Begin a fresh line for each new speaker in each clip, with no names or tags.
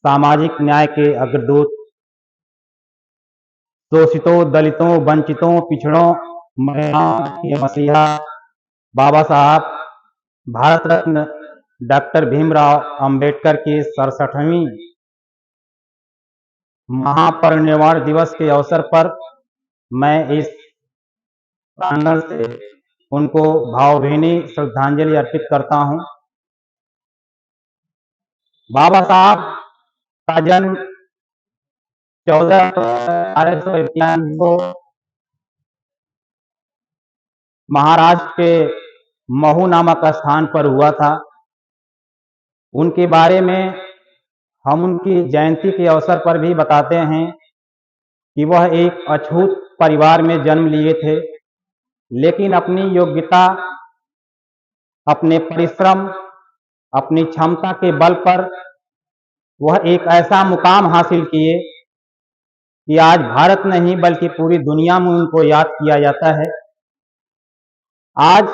सामाजिक न्याय के अग्रदूत, शोषितों, दलितों, वंचितों, पिछड़ों, महिलाओं के मसीहा बाबा साहब भारत रत्न डॉक्टर भीमराव अंबेडकर की 67वीं महापरिनिर्वाण दिवस के अवसर पर मैं इस प्रांगण से उनको भावभीनी श्रद्धांजलि अर्पित करता हूं। बाबा साहब का जन्म 14 को महाराष्ट्र के महू नामक स्थान पर हुआ था। उनके बारे में हम उनकी जयंती के अवसर पर भी बताते हैं कि वह एक अछूत परिवार में जन्म लिए थे, लेकिन अपनी योग्यता, अपने परिश्रम, अपनी क्षमता के बल पर वह एक ऐसा मुकाम हासिल किए कि आज भारत नहीं बल्कि पूरी दुनिया में उनको याद किया जाता है। आज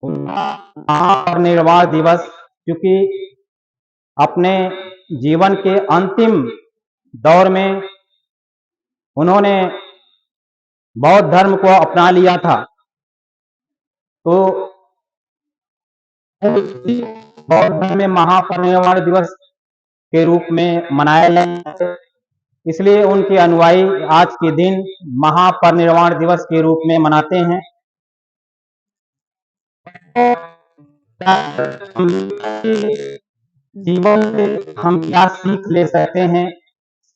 महापरिनिर्वाण दिवस, क्योंकि अपने जीवन के अंतिम दौर में उन्होंने बौद्ध धर्म को अपना लिया था, तो बौद्ध धर्म में महापरिनिर्वाण दिवस के रूप में मनाया जाता है। इसलिए उनके अनुयायी आज के दिन महापरिनिर्वाण दिवस के रूप में मनाते हैं। जीवन से हम क्या सीख ले सकते हैं?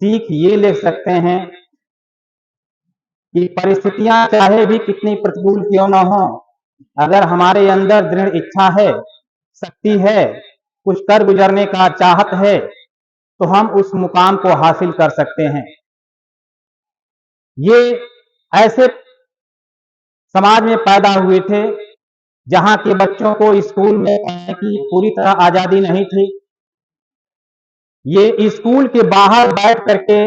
सीख ये ले सकते हैं कि परिस्थितियां चाहे भी कितनी प्रतिकूल क्यों न हो, अगर हमारे अंदर दृढ़ इच्छा है, शक्ति है, कुछ कर गुजरने का चाहत है, तो हम उस मुकाम को हासिल कर सकते हैं। ये ऐसे समाज में पैदा हुए थे जहां के बच्चों को स्कूल में पढ़ने की पूरी तरह आजादी नहीं थी। ये स्कूल के बाहर बैठ करके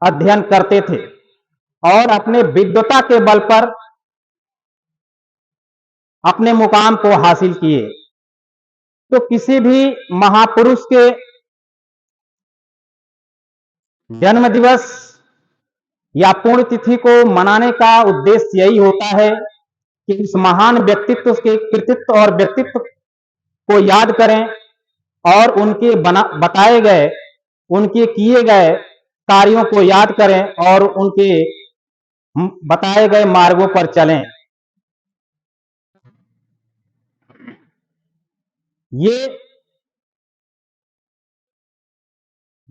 अध्ययन करते थे और अपने विद्वता के बल पर अपने मुकाम को हासिल किए। तो किसी भी महापुरुष के जन्म दिवस या पूर्ण तिथि को मनाने का उद्देश्य यही होता है कि इस महान व्यक्तित्व के कृतित्व और व्यक्तित्व को याद करें और उनके बताए गए, उनके किए गए कार्यों को याद करें और उनके बताए गए मार्गों पर चलें। ये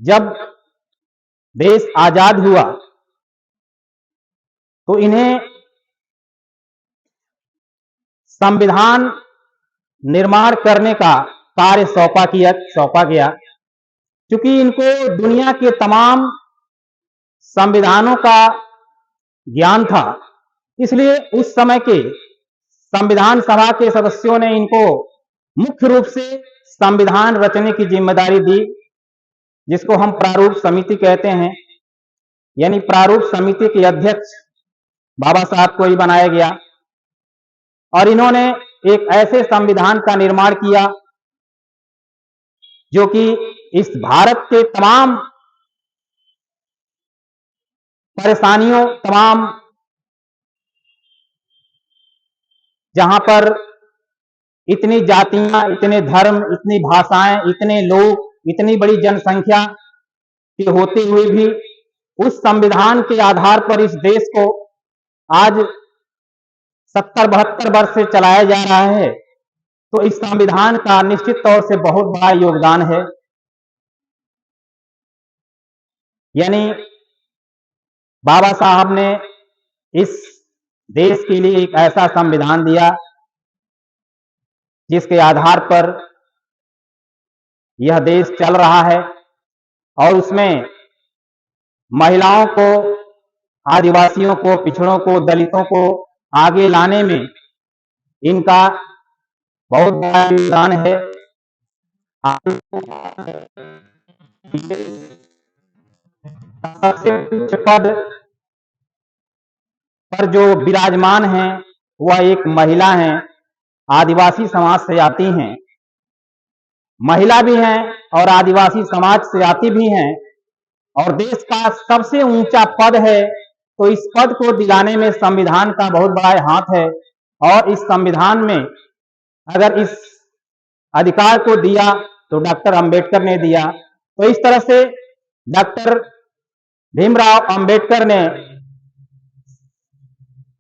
जब देश आजाद हुआ तो इन्हें संविधान निर्माण करने का कार्य सौंपा गया। क्योंकि इनको दुनिया के तमाम संविधानों का ज्ञान था, इसलिए उस समय के संविधान सभा के सदस्यों ने इनको मुख्य रूप से संविधान रचने की जिम्मेदारी दी, जिसको हम प्रारूप समिति कहते हैं। यानी प्रारूप समिति के अध्यक्ष बाबा साहब को ही बनाया गया और इन्होंने एक ऐसे संविधान का निर्माण किया जो कि इस भारत के तमाम परेशानियों, तमाम जहां पर इतनी जातियां, इतने धर्म, इतनी भाषाएं, इतने लोग, इतनी बड़ी जनसंख्या के होते हुए भी उस संविधान के आधार पर इस देश को आज 70-72 वर्ष से चलाया जा रहा है। तो इस संविधान का निश्चित तौर से बहुत बड़ा योगदान है। यानी बाबा साहब ने इस देश के लिए एक ऐसा संविधान दिया जिसके आधार पर यह देश चल रहा है और उसमें महिलाओं को, आदिवासियों को, पिछड़ों को, दलितों को आगे लाने में इनका बहुत बड़ा योगदान है। सबसे उच्च पद पर जो विराजमान हैं वह एक महिला हैं, आदिवासी समाज से आती हैं। महिला भी हैं और आदिवासी समाज से आती भी हैं और देश का सबसे ऊंचा पद है, तो इस पद को दिलाने में संविधान का बहुत बड़ा हाथ है। और इस संविधान में अगर इस अधिकार को दिया तो डॉक्टर अंबेडकर ने दिया। तो इस तरह से डॉक्टर भीमराव अंबेडकर ने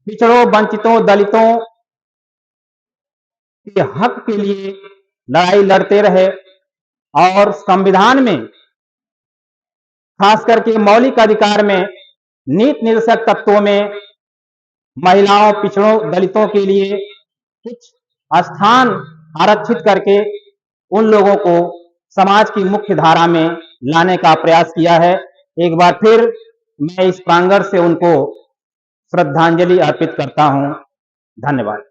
पिछड़ों, वंचितों, दलितों के हक के लिए लड़ाई लड़ते रहे और संविधान में खास करके मौलिक अधिकार में नीति निर्देशक तत्वों में महिलाओं, पिछड़ों, दलितों के लिए कुछ स्थान आरक्षित करके उन लोगों को समाज की मुख्य धारा में लाने का प्रयास किया है। एक बार फिर मैं इस प्रांगण से उनको श्रद्धांजलि अर्पित करता हूं। धन्यवाद।